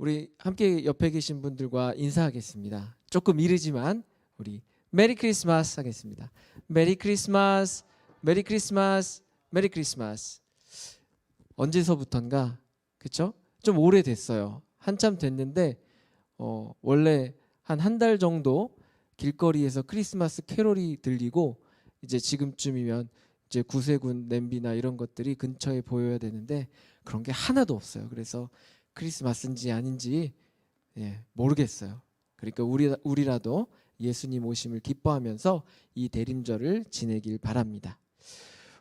우리 함께 옆에 계신 분들과 인사하겠습니다. 조금 이르지만 우리 메리 크리스마스 하겠습니다. 메리 크리스마스, 메리 크리스마스, 메리 크리스마스. 언제서부턴가 그쵸? 좀 오래됐어요. 한참 됐는데 원래 한 달 정도 길거리에서 크리스마스 캐롤이 들리고 이제 지금쯤이면 이제 구세군 냄비나 이런 것들이 근처에 보여야 되는데 그런 게 하나도 없어요. 그래서 크리스마스인지 아닌지 모르겠어요. 그러니까 우리라도 예수님 오심을 기뻐하면서 이 대림절을 지내길 바랍니다.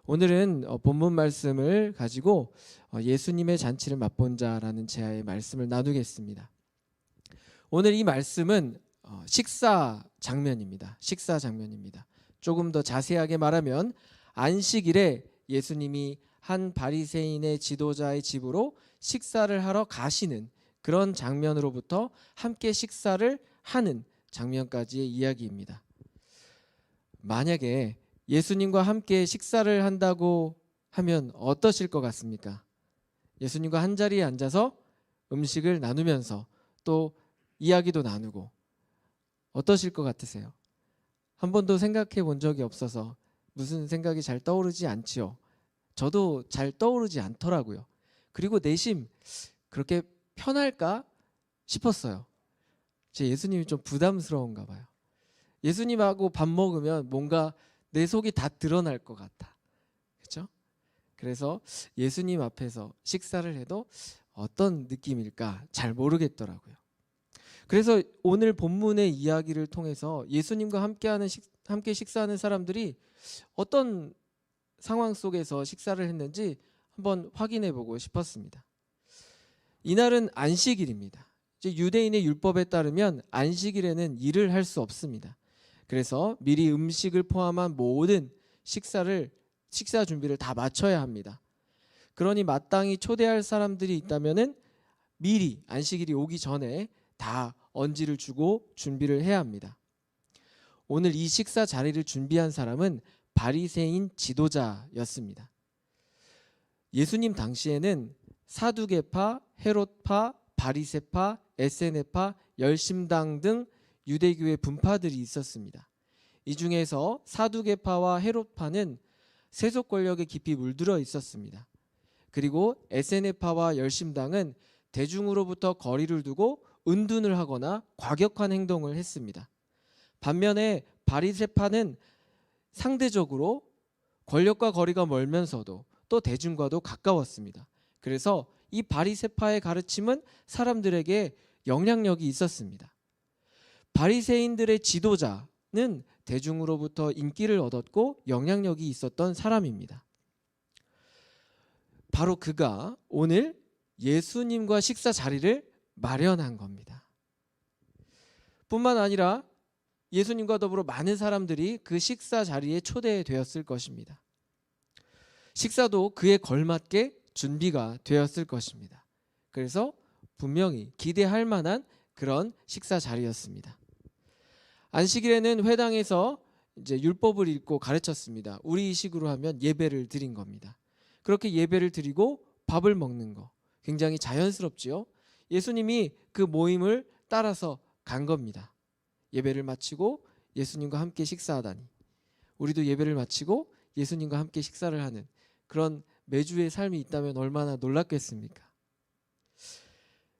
오늘은 본문 말씀을 가지고 예수님의 잔치를 맛본 자라는 제야의 말씀을 나누겠습니다. 오늘 이 말씀은 식사 장면입니다. 식사 장면입니다. 조금 더 자세하게 말하면 안식일에 예수님이 한 바리새인의 지도자의 집으로 식사를 하러 가시는 그런 장면으로부터 함께 식사를 하는 장면까지의 이야기입니다. 만약에 예수님과 함께 식사를 한다고 하면 어떠실 것 같습니까? 예수님과 한 자리에 앉아서 음식을 나누면서 또 이야기도 나누고 어떠실 것 같으세요? 한 번도 생각해 본 적이 없어서 무슨 생각이 잘 떠오르지 않지요. 저도 잘 떠오르지 않더라고요. 그리고 내심 그렇게 편할까 싶었어요. 제 예수님이 좀 부담스러운가 봐요. 예수님하고 밥 먹으면 뭔가 내 속이 다 드러날 것 같아. 그렇죠? 그래서 예수님 앞에서 식사를 해도 어떤 느낌일까 잘 모르겠더라고요. 그래서 오늘 본문의 이야기를 통해서 예수님과 함께 식사하는 사람들이 어떤 상황 속에서 식사를 했는지 한번 확인해 보고 싶었습니다. 이날은 안식일입니다. 이제 유대인의 율법에 따르면 안식일에는 일을 할 수 없습니다. 그래서 미리 음식을 포함한 모든 식사 준비를 다 마쳐야 합니다. 그러니 마땅히 초대할 사람들이 있다면은 미리 안식일이 오기 전에 다 언지를 주고 준비를 해야 합니다. 오늘 이 식사 자리를 준비한 사람은 바리새인 지도자였습니다. 예수님 당시에는 사두개파, 헤롯파, 바리새파, 에세네파, 열심당 등 유대교의 분파들이 있었습니다. 이 중에서 사두개파와 헤롯파는 세속 권력에 깊이 물들어 있었습니다. 그리고 에세네파와 열심당은 대중으로부터 거리를 두고 은둔을 하거나 과격한 행동을 했습니다. 반면에 바리새파는 상대적으로 권력과 거리가 멀면서도 또 대중과도 가까웠습니다. 그래서 이 바리새파의 가르침은 사람들에게 영향력이 있었습니다. 바리새인들의 지도자는 대중으로부터 인기를 얻었고 영향력이 있었던 사람입니다. 바로 그가 오늘 예수님과 식사 자리를 마련한 겁니다. 뿐만 아니라 예수님과 더불어 많은 사람들이 그 식사 자리에 초대되었을 것입니다. 식사도 그에 걸맞게 준비가 되었을 것입니다. 그래서 분명히 기대할 만한 그런 식사 자리였습니다. 안식일에는 회당에서 이제 율법을 읽고 가르쳤습니다. 우리식으로 하면 예배를 드린 겁니다. 그렇게 예배를 드리고 밥을 먹는 거 굉장히 자연스럽지요. 예수님이 그 모임을 따라서 간 겁니다. 예배를 마치고 예수님과 함께 식사하다니 우리도 예배를 마치고 예수님과 함께 식사를 하는 그런 매주의 삶이 있다면 얼마나 놀랍겠습니까?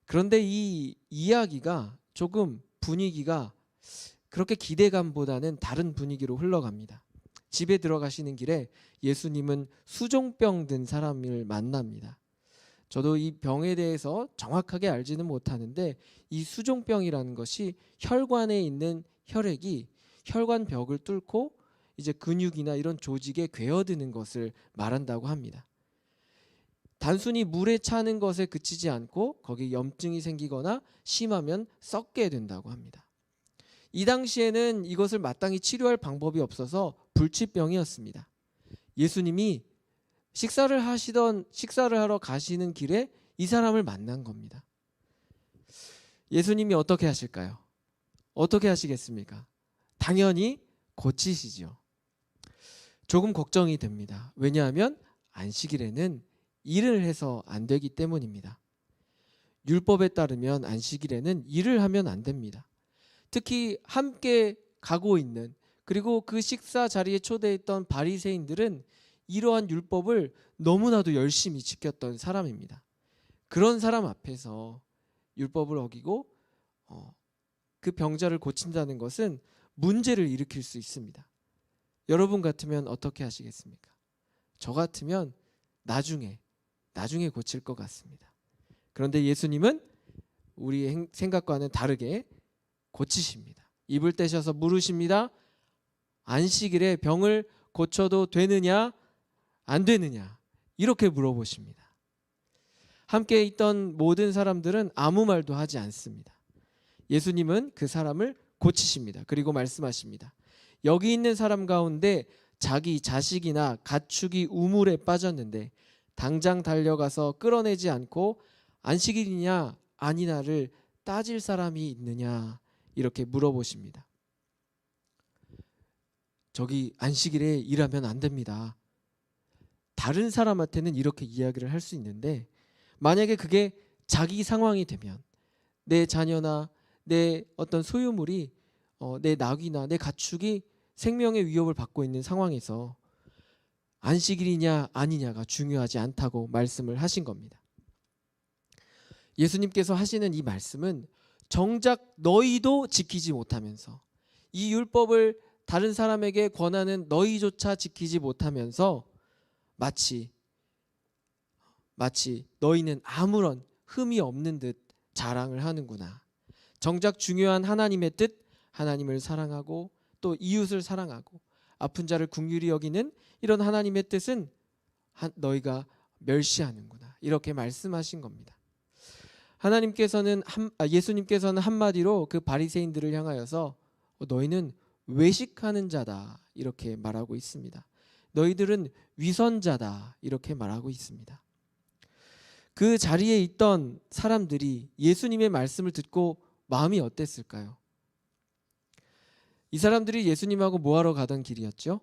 그런데 이 이야기가 조금 분위기가 그렇게 기대감보다는 다른 분위기로 흘러갑니다. 집에 들어가시는 길에 예수님은 수종병 든 사람을 만납니다. 저도 이 병에 대해서 정확하게 알지는 못하는데 이 수종병이라는 것이 혈관에 있는 혈액이 혈관벽을 뚫고 이제 근육이나 이런 조직에 괴어드는 것을 말한다고 합니다. 단순히 물에 차는 것에 그치지 않고 거기에 염증이 생기거나 심하면 썩게 된다고 합니다. 이 당시에는 이것을 마땅히 치료할 방법이 없어서 불치병이었습니다. 예수님이 식사를 하러 가시는 길에 이 사람을 만난 겁니다. 예수님이 어떻게 하실까요? 어떻게 하시겠습니까? 당연히 고치시죠. 조금 걱정이 됩니다. 왜냐하면 안식일에는 일을 해서 안 되기 때문입니다. 율법에 따르면 안식일에는 일을 하면 안 됩니다. 특히 함께 가고 있는, 그리고 그 식사 자리에 초대했던 바리새인들은 이러한 율법을 너무나도 열심히 지켰던 사람입니다. 그런 사람 앞에서 율법을 어기고 그 병자를 고친다는 것은 문제를 일으킬 수 있습니다. 여러분 같으면 어떻게 하시겠습니까? 저 같으면 나중에 고칠 것 같습니다. 그런데 예수님은 우리의 생각과는 다르게 고치십니다. 입을 떼셔서 물으십니다. 안식일에 병을 고쳐도 되느냐 안 되느냐 이렇게 물어보십니다. 함께 있던 모든 사람들은 아무 말도 하지 않습니다. 예수님은 그 사람을 고치십니다. 그리고 말씀하십니다. 여기 있는 사람 가운데 자기 자식이나 가축이 우물에 빠졌는데 당장 달려가서 끌어내지 않고 안식일이냐 아니냐를 따질 사람이 있느냐 이렇게 물어보십니다. 저기 안식일에 일하면 안 됩니다. 다른 사람한테는 이렇게 이야기를 할 수 있는데 만약에 그게 자기 상황이 되면 내 자녀나 내 어떤 소유물이 내 낙이나 내 가축이 생명의 위협을 받고 있는 상황에서 안식일이냐 아니냐가 중요하지 않다고 말씀을 하신 겁니다. 예수님께서 하시는 이 말씀은 정작 너희도 지키지 못하면서 이 율법을 다른 사람에게 권하는 너희조차 지키지 못하면서 마치 너희는 아무런 흠이 없는 듯 자랑을 하는구나. 정작 중요한 하나님의 뜻, 하나님을 사랑하고 또 이웃을 사랑하고 아픈 자를 긍휼히 여기는 이런 하나님의 뜻은 너희가 멸시하는구나. 이렇게 말씀하신 겁니다. 예수님께서는 한마디로 그 바리새인들을 향하여서 너희는 외식하는 자다 이렇게 말하고 있습니다. 너희들은 위선자다 이렇게 말하고 있습니다. 그 자리에 있던 사람들이 예수님의 말씀을 듣고 마음이 어땠을까요? 이 사람들이 예수님하고 뭐하러 가던 길이었죠?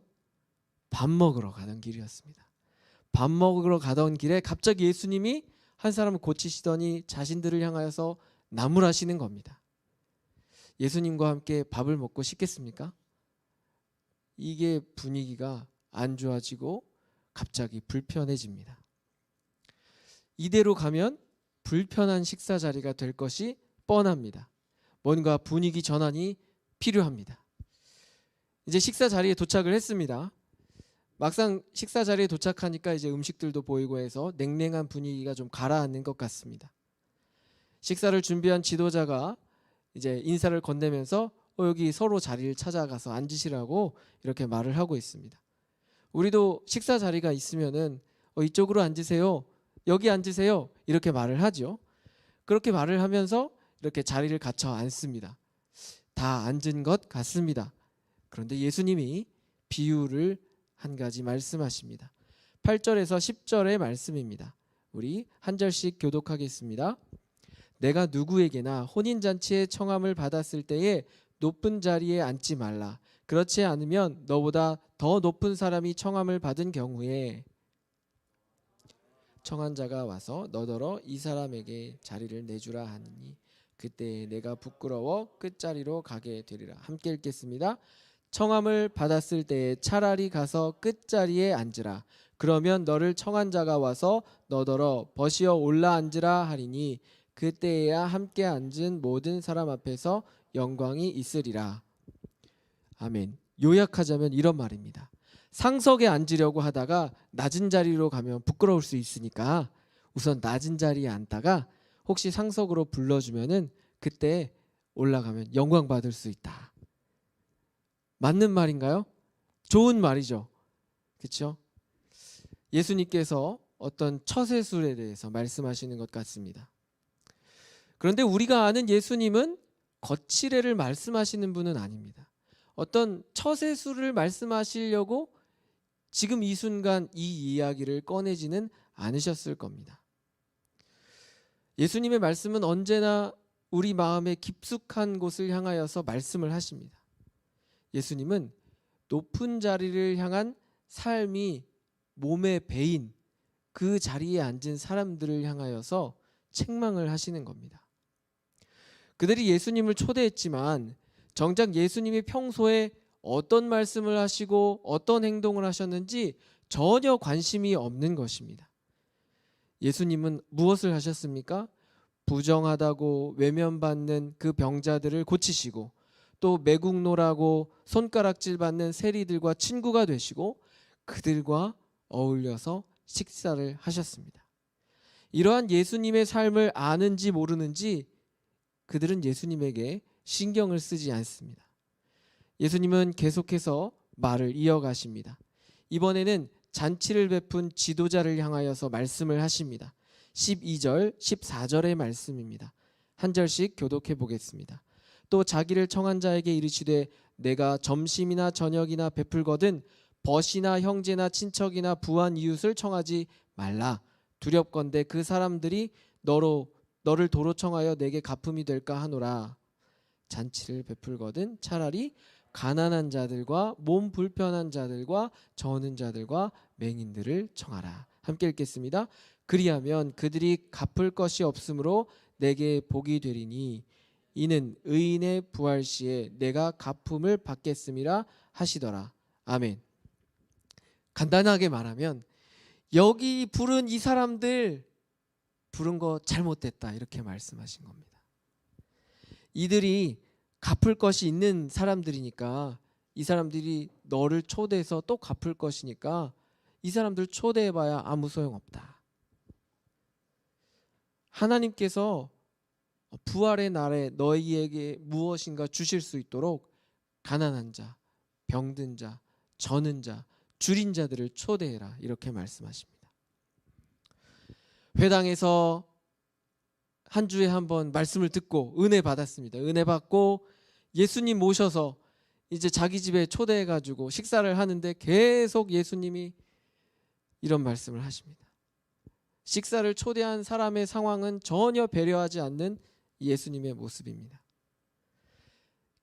밥 먹으러 가던 길이었습니다. 밥 먹으러 가던 길에 갑자기 예수님이 한 사람을 고치시더니 자신들을 향하여서 나무라시는 겁니다. 예수님과 함께 밥을 먹고 싶겠습니까? 이게 분위기가 안 좋아지고 갑자기 불편해집니다. 이대로 가면 불편한 식사 자리가 될 것이 뻔합니다. 뭔가 분위기 전환이 필요합니다. 이제 식사 자리에 도착을 했습니다. 막상 식사 자리에 도착하니까 이제 음식들도 보이고 해서 냉랭한 분위기가 좀 가라앉는 것 같습니다. 식사를 준비한 지도자가 이제 인사를 건네면서 여기 서로 자리를 찾아가서 앉으시라고 이렇게 말을 하고 있습니다. 우리도 식사 자리가 있으면은 이쪽으로 앉으세요, 여기 앉으세요 이렇게 말을 하죠. 그렇게 말을 하면서 이렇게 자리를 갖춰 앉습니다. 다 앉은 것 같습니다. 그런데 예수님이 비유를 한 가지 말씀하십니다. 8절에서 10절의 말씀입니다. 우리 한 절씩 교독하겠습니다. 내가 누구에게나 혼인잔치에 청함을 받았을 때에 높은 자리에 앉지 말라. 그렇지 않으면 너보다 더 높은 사람이 청함을 받은 경우에 청한 자가 와서 너더러 이 사람에게 자리를 내주라 하니 그때 내가 부끄러워 끝자리로 가게 되리라. 함께 읽겠습니다. 청함을 받았을 때에 차라리 가서 끝자리에 앉으라. 그러면 너를 청한 자가 와서 너더러 버시어 올라 앉으라 하리니 그때에야 함께 앉은 모든 사람 앞에서 영광이 있으리라. 아멘. 요약하자면 이런 말입니다. 상석에 앉으려고 하다가 낮은 자리로 가면 부끄러울 수 있으니까 우선 낮은 자리에 앉다가 혹시 상석으로 불러주면은 그때 올라가면 영광 받을 수 있다. 맞는 말인가요? 좋은 말이죠. 그렇죠? 예수님께서 어떤 처세술에 대해서 말씀하시는 것 같습니다. 그런데 우리가 아는 예수님은 거칠애를 말씀하시는 분은 아닙니다. 어떤 처세술을 말씀하시려고 지금 이 순간 이 이야기를 꺼내지는 않으셨을 겁니다. 예수님의 말씀은 언제나 우리 마음의 깊숙한 곳을 향하여서 말씀을 하십니다. 예수님은 높은 자리를 향한 삶이 몸에 배인 그 자리에 앉은 사람들을 향하여서 책망을 하시는 겁니다. 그들이 예수님을 초대했지만 정작 예수님이 평소에 어떤 말씀을 하시고 어떤 행동을 하셨는지 전혀 관심이 없는 것입니다. 예수님은 무엇을 하셨습니까? 부정하다고 외면받는 그 병자들을 고치시고, 또 매국노라고 손가락질 받는 세리들과 친구가 되시고 그들과 어울려서 식사를 하셨습니다. 이러한 예수님의 삶을 아는지 모르는지 그들은 예수님에게 신경을 쓰지 않습니다. 예수님은 계속해서 말을 이어가십니다. 이번에는 잔치를 베푼 지도자를 향하여서 말씀을 하십니다. 12절, 14절의 말씀입니다. 한 절씩 교독해 보겠습니다. 또 자기를 청한 자에게 이르시되 내가 점심이나 저녁이나 베풀거든 벗이나 형제나 친척이나 부한 이웃을 청하지 말라. 두렵건대 그 사람들이 너를 도로 청하여 내게 갚음이 될까 하노라. 잔치를 베풀거든 차라리 가난한 자들과 몸 불편한 자들과 저는 자들과 맹인들을 청하라. 함께 읽겠습니다. 그리하면 그들이 갚을 것이 없으므로 내게 복이 되리니 이는 의인의 부활 시에 내가 갚음을 받겠음이라 하시더라. 아멘. 간단하게 말하면 여기 부른 이 사람들 부른 거 잘못됐다 이렇게 말씀하신 겁니다. 이들이 갚을 것이 있는 사람들이니까 이 사람들이 너를 초대해서 또 갚을 것이니까 이 사람들 초대해봐야 아무 소용없다. 하나님께서 부활의 날에 너희에게 무엇인가 주실 수 있도록 가난한 자, 병든 자, 저는 자, 줄인 자들을 초대해라 이렇게 말씀하십니다. 회당에서 한 주에 한 번 말씀을 듣고 은혜 받았습니다. 은혜 받고 예수님 모셔서 이제 자기 집에 초대해가지고 식사를 하는데 계속 예수님이 이런 말씀을 하십니다. 식사를 초대한 사람의 상황은 전혀 배려하지 않는 예수님의 모습입니다.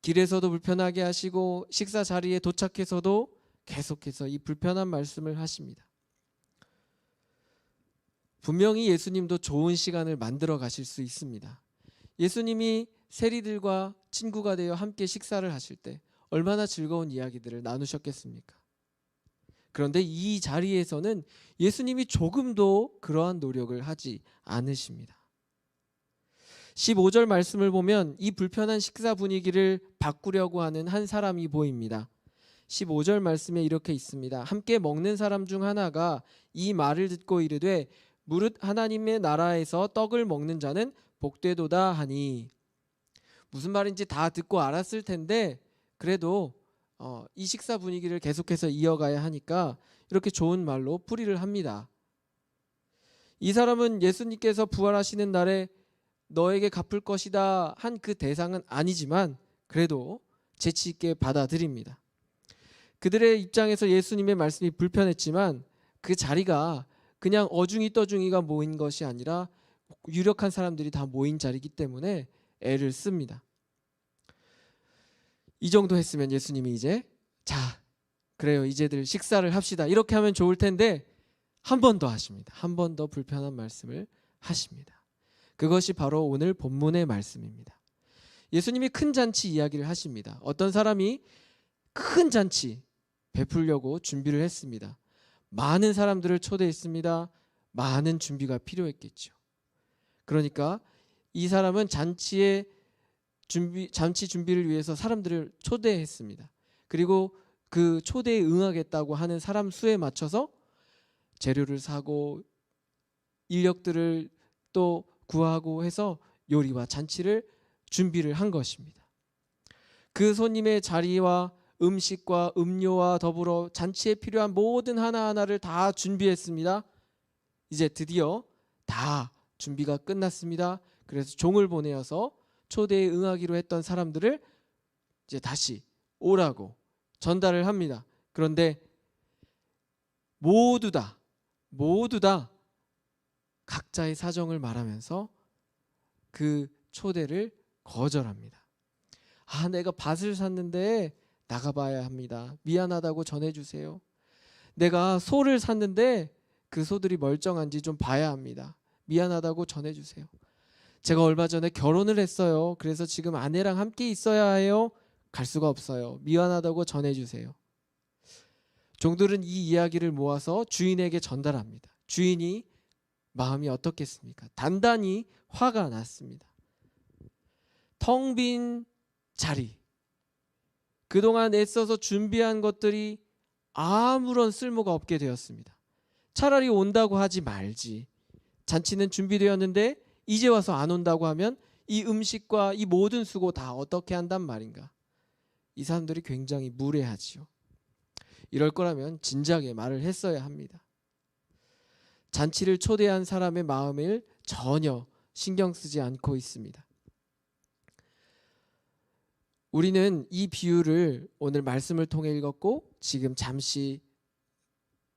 길에서도 불편하게 하시고 식사 자리에 도착해서도 계속해서 이 불편한 말씀을 하십니다. 분명히 예수님도 좋은 시간을 만들어 가실 수 있습니다. 예수님이 세리들과 친구가 되어 함께 식사를 하실 때 얼마나 즐거운 이야기들을 나누셨겠습니까? 그런데 이 자리에서는 예수님이 조금도 그러한 노력을 하지 않으십니다. 15절 말씀을 보면 이 불편한 식사 분위기를 바꾸려고 하는 한 사람이 보입니다. 15절 말씀에 이렇게 있습니다. 함께 먹는 사람 중 하나가 이 말을 듣고 이르되 무릇 하나님의 나라에서 떡을 먹는 자는 복되도다 하니. 무슨 말인지 다 듣고 알았을 텐데 그래도 이 식사 분위기를 계속해서 이어가야 하니까 이렇게 좋은 말로 풀이를 합니다. 이 사람은 예수님께서 부활하시는 날에 너에게 갚을 것이다 한 그 대상은 아니지만 그래도 재치 있게 받아들입니다. 그들의 입장에서 예수님의 말씀이 불편했지만 그 자리가 그냥 어중이 떠중이가 모인 것이 아니라 유력한 사람들이 다 모인 자리이기 때문에 애를 씁니다. 이 정도 했으면 예수님이 이제 자 그래요 이제들 식사를 합시다 이렇게 하면 좋을 텐데 한 번 더 하십니다. 한 번 더 불편한 말씀을 하십니다. 그것이 바로 오늘 본문의 말씀입니다. 예수님이 큰 잔치 이야기를 하십니다. 어떤 사람이 큰 잔치 베풀려고 준비를 했습니다. 많은 사람들을 초대했습니다. 많은 준비가 필요했겠죠. 그러니까 이 사람은 잔치 준비를 위해서 사람들을 초대했습니다. 그리고 그 초대에 응하겠다고 하는 사람 수에 맞춰서 재료를 사고 인력들을 또 구하고 해서 요리와 잔치를 준비를 한 것입니다. 그 손님의 자리와 음식과 음료와 더불어 잔치에 필요한 모든 하나하나를 다 준비했습니다. 이제 드디어 다 준비가 끝났습니다. 그래서 종을 보내어서 초대에 응하기로 했던 사람들을 이제 다시 오라고 전달을 합니다. 그런데 모두 다 각자의 사정을 말하면서 그 초대를 거절합니다. 내가 밭을 샀는데 나가봐야 합니다. 미안하다고 전해주세요. 내가 소를 샀는데 그 소들이 멀쩡한지 좀 봐야 합니다. 미안하다고 전해주세요. 제가 얼마 전에 결혼을 했어요. 그래서 지금 아내랑 함께 있어야 해요. 갈 수가 없어요. 미안하다고 전해주세요. 종들은 이 이야기를 모아서 주인에게 전달합니다. 주인이 마음이 어떻겠습니까? 단단히 화가 났습니다. 텅 빈 자리, 그동안 애써서 준비한 것들이 아무런 쓸모가 없게 되었습니다. 차라리 온다고 하지 말지. 잔치는 준비되었는데 이제 와서 안 온다고 하면 이 음식과 이 모든 수고 다 어떻게 한단 말인가. 이 사람들이 굉장히 무례하지요. 이럴 거라면 진작에 말을 했어야 합니다. 잔치를 초대한 사람의 마음을 전혀 신경 쓰지 않고 있습니다. 우리는 이 비유를 오늘 말씀을 통해 읽었고 지금 잠시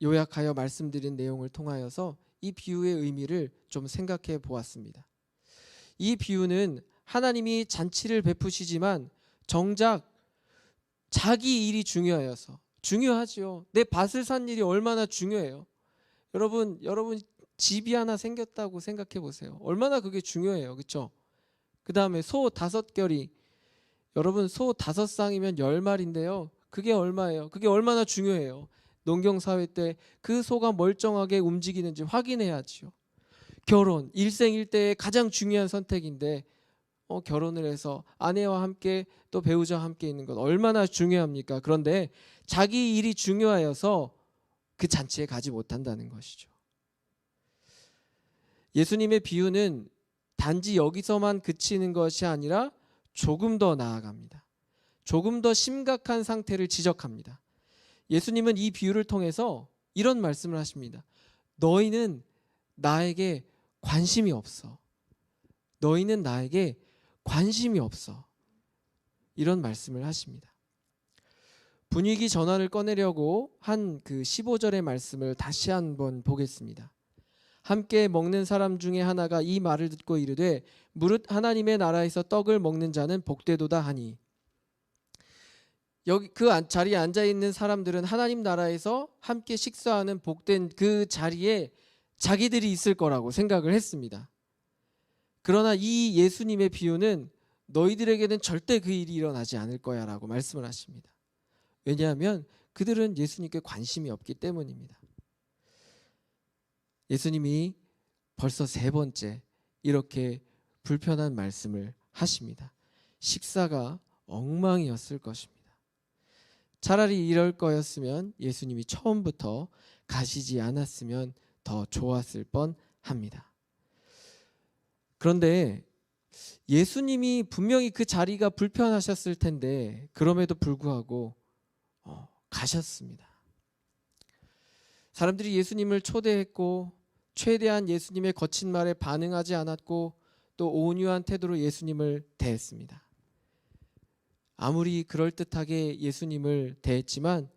요약하여 말씀드린 내용을 통하여서 이 비유의 의미를 좀 생각해 보았습니다. 이 비유는 하나님이 잔치를 베푸시지만 정작 자기 일이 중요하여서, 중요하죠. 내 밭을 산 일이 얼마나 중요해요. 여러분 집이 하나 생겼다고 생각해 보세요. 얼마나 그게 중요해요. 그렇죠? 그 다음에 소 5결이, 여러분 소 5쌍이면 10마리인데요. 그게 얼마예요? 그게 얼마나 중요해요. 농경사회 때 그 소가 멀쩡하게 움직이는지 확인해야지요. 결혼, 일생일대의 가장 중요한 선택인데 결혼을 해서 아내와 함께 또 배우자와 함께 있는 건 얼마나 중요합니까? 그런데 자기 일이 중요하여서 그 잔치에 가지 못한다는 것이죠. 예수님의 비유는 단지 여기서만 그치는 것이 아니라 조금 더 나아갑니다. 조금 더 심각한 상태를 지적합니다. 예수님은 이 비유를 통해서 이런 말씀을 하십니다. 너희는 나에게 관심이 없어. 너희는 나에게 관심이 없어. 이런 말씀을 하십니다. 분위기 전환을 꺼내려고 한 그 15절의 말씀을 다시 한번 보겠습니다. 함께 먹는 사람 중에 하나가 이 말을 듣고 이르되 무릇 하나님의 나라에서 떡을 먹는 자는 복되도다 하니. 여기 그 자리에 앉아 있는 사람들은 하나님 나라에서 함께 식사하는 복된 그 자리에 자기들이 있을 거라고 생각을 했습니다. 그러나 이 예수님의 비유는 너희들에게는 절대 그 일이 일어나지 않을 거야 라고 말씀을 하십니다. 왜냐하면 그들은 예수님께 관심이 없기 때문입니다. 예수님이 벌써 3번째 이렇게 불편한 말씀을 하십니다. 식사가 엉망이었을 것입니다. 차라리 이럴 거였으면 예수님이 처음부터 가시지 않았으면 더 좋았을 뻔합니다. 그런데 예수님이 분명히 그 자리가 불편하셨을 텐데 그럼에도 불구하고 가셨습니다. 사람들이 예수님을 초대했고 최대한 예수님의 거친 말에 반응하지 않았고 또 온유한 태도로 예수님을 대했습니다. 아무리 그럴듯하게 예수님을 대했지만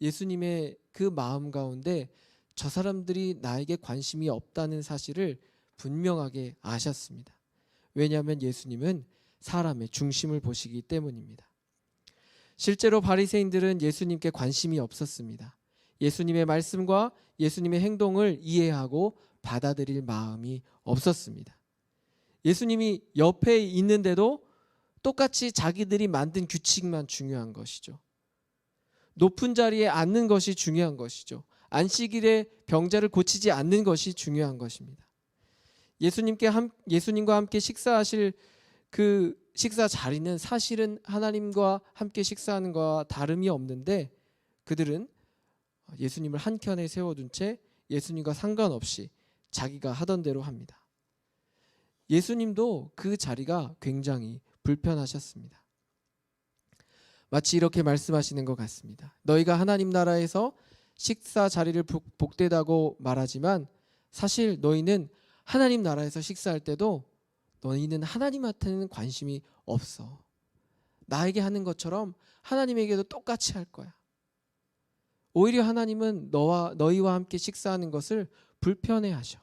예수님의 그 마음 가운데 저 사람들이 나에게 관심이 없다는 사실을 분명하게 아셨습니다. 왜냐하면 예수님은 사람의 중심을 보시기 때문입니다. 실제로 바리새인들은 예수님께 관심이 없었습니다. 예수님의 말씀과 예수님의 행동을 이해하고 받아들일 마음이 없었습니다. 예수님이 옆에 있는데도 똑같이 자기들이 만든 규칙만 중요한 것이죠. 높은 자리에 앉는 것이 중요한 것이죠. 안식일에 병자를 고치지 않는 것이 중요한 것입니다. 예수님과 함께 식사하실 그 식사 자리는 사실은 하나님과 함께 식사하는 것과 다름이 없는데 그들은 예수님을 한켠에 세워둔 채 예수님과 상관없이 자기가 하던 대로 합니다. 예수님도 그 자리가 굉장히 불편하셨습니다. 마치 이렇게 말씀하시는 것 같습니다. 너희가 하나님 나라에서 식사 자리를 복되다고 말하지만 사실 너희는 하나님 나라에서 식사할 때도 너희는 하나님한테는 관심이 없어. 나에게 하는 것처럼 하나님에게도 똑같이 할 거야. 오히려 하나님은 너희와 함께 식사하는 것을 불편해하셔.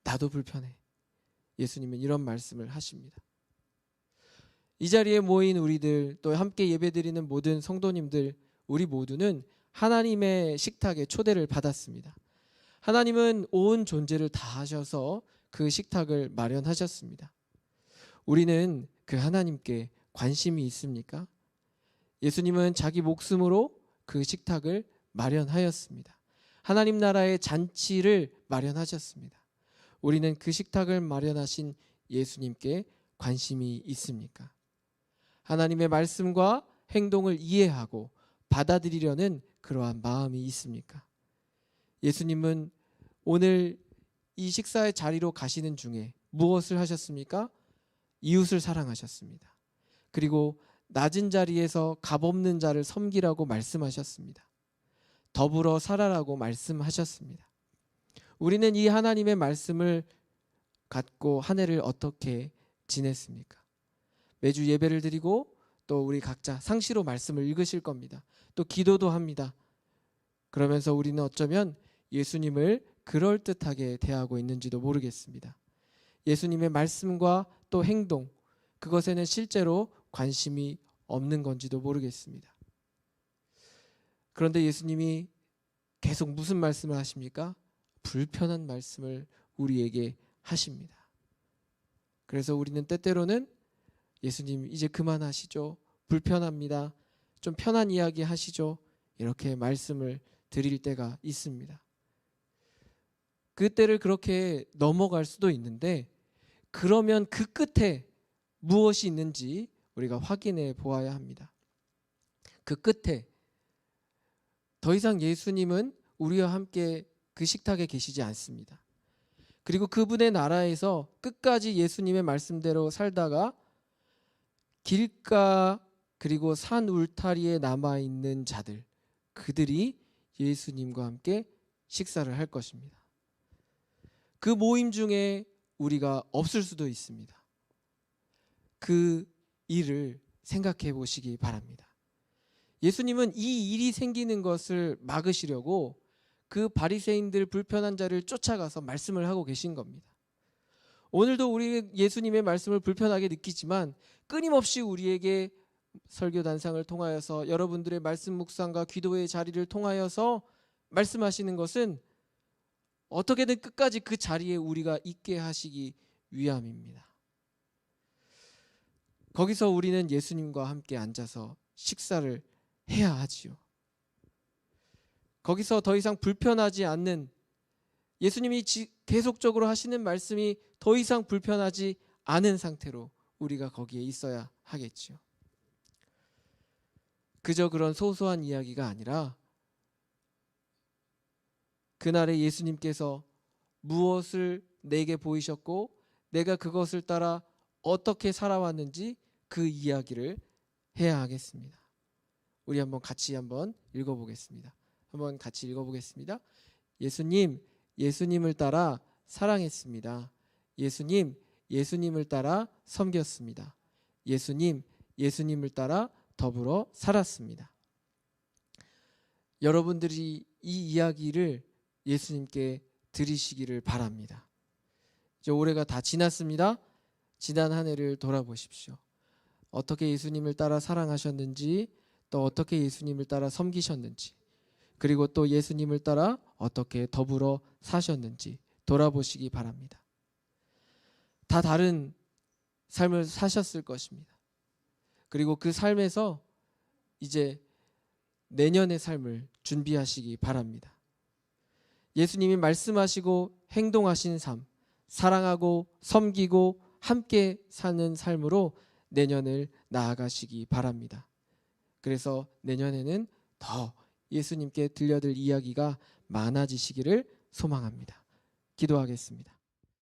나도 불편해. 예수님은 이런 말씀을 하십니다. 이 자리에 모인 우리들 또 함께 예배드리는 모든 성도님들 우리 모두는 하나님의 식탁에 초대를 받았습니다. 하나님은 온 존재를 다 하셔서 그 식탁을 마련하셨습니다. 우리는 그 하나님께 관심이 있습니까? 예수님은 자기 목숨으로 그 식탁을 마련하였습니다. 하나님 나라의 잔치를 마련하셨습니다. 우리는 그 식탁을 마련하신 예수님께 관심이 있습니까? 하나님의 말씀과 행동을 이해하고 받아들이려는 그러한 마음이 있습니까? 예수님은 오늘 이 식사의 자리로 가시는 중에 무엇을 하셨습니까? 이웃을 사랑하셨습니다. 그리고 낮은 자리에서 값없는 자를 섬기라고 말씀하셨습니다. 더불어 살아라고 말씀하셨습니다. 우리는 이 하나님의 말씀을 갖고 한 해를 어떻게 지냈습니까? 매주 예배를 드리고 또 우리 각자 상시로 말씀을 읽으실 겁니다. 또 기도도 합니다. 그러면서 우리는 어쩌면 예수님을 그럴듯하게 대하고 있는지도 모르겠습니다. 예수님의 말씀과 또 행동, 그것에는 실제로 관심이 없는 건지도 모르겠습니다. 그런데 예수님이 계속 무슨 말씀을 하십니까? 불편한 말씀을 우리에게 하십니다. 그래서 우리는 때때로는 예수님 이제 그만하시죠. 불편합니다. 좀 편한 이야기 하시죠. 이렇게 말씀을 드릴 때가 있습니다. 그때를 그렇게 넘어갈 수도 있는데 그러면 그 끝에 무엇이 있는지 우리가 확인해 보아야 합니다. 그 끝에 더 이상 예수님은 우리와 함께 그 식탁에 계시지 않습니다. 그리고 그분의 나라에서 끝까지 예수님의 말씀대로 살다가 길가 그리고 산 울타리에 남아있는 자들, 그들이 예수님과 함께 식사를 할 것입니다. 그 모임 중에 우리가 없을 수도 있습니다. 그 일을 생각해 보시기 바랍니다. 예수님은 이 일이 생기는 것을 막으시려고 그 바리새인들 불편한 자를 쫓아가서 말씀을 하고 계신 겁니다. 오늘도 우리 예수님의 말씀을 불편하게 느끼지만 끊임없이 우리에게 설교 단상을 통하여서 여러분들의 말씀 묵상과 기도의 자리를 통하여서 말씀하시는 것은 어떻게든 끝까지 그 자리에 우리가 있게 하시기 위함입니다. 거기서 우리는 예수님과 함께 앉아서 식사를 해야 하지요. 거기서 더 이상 불편하지 않는, 예수님이 계속적으로 하시는 말씀이 더 이상 불편하지 않은 상태로 우리가 거기에 있어야 하겠지요. 그저 그런 소소한 이야기가 아니라 그날에 예수님께서 무엇을 내게 보이셨고 내가 그것을 따라 어떻게 살아왔는지 그 이야기를 해야 하겠습니다. 우리 같이 읽어보겠습니다. 한번 같이 읽어보겠습니다. 예수님, 예수님을 따라 사랑했습니다. 예수님, 예수님을 따라 섬겼습니다. 예수님, 예수님을 따라 더불어 살았습니다. 여러분들이 이 이야기를 예수님께 드리시기를 바랍니다. 이제 올해가 다 지났습니다. 지난 한 해를 돌아보십시오. 어떻게 예수님을 따라 사랑하셨는지, 또 어떻게 예수님을 따라 섬기셨는지, 그리고 또 예수님을 따라 어떻게 더불어 사셨는지 돌아보시기 바랍니다. 다 다른 삶을 사셨을 것입니다. 그리고 그 삶에서 이제 내년의 삶을 준비하시기 바랍니다. 예수님이 말씀하시고 행동하신 삶, 사랑하고 섬기고 함께 사는 삶으로 내년을 나아가시기 바랍니다. 그래서 내년에는 더 예수님께 들려드릴 이야기가 많아지시기를 소망합니다. 기도하겠습니다.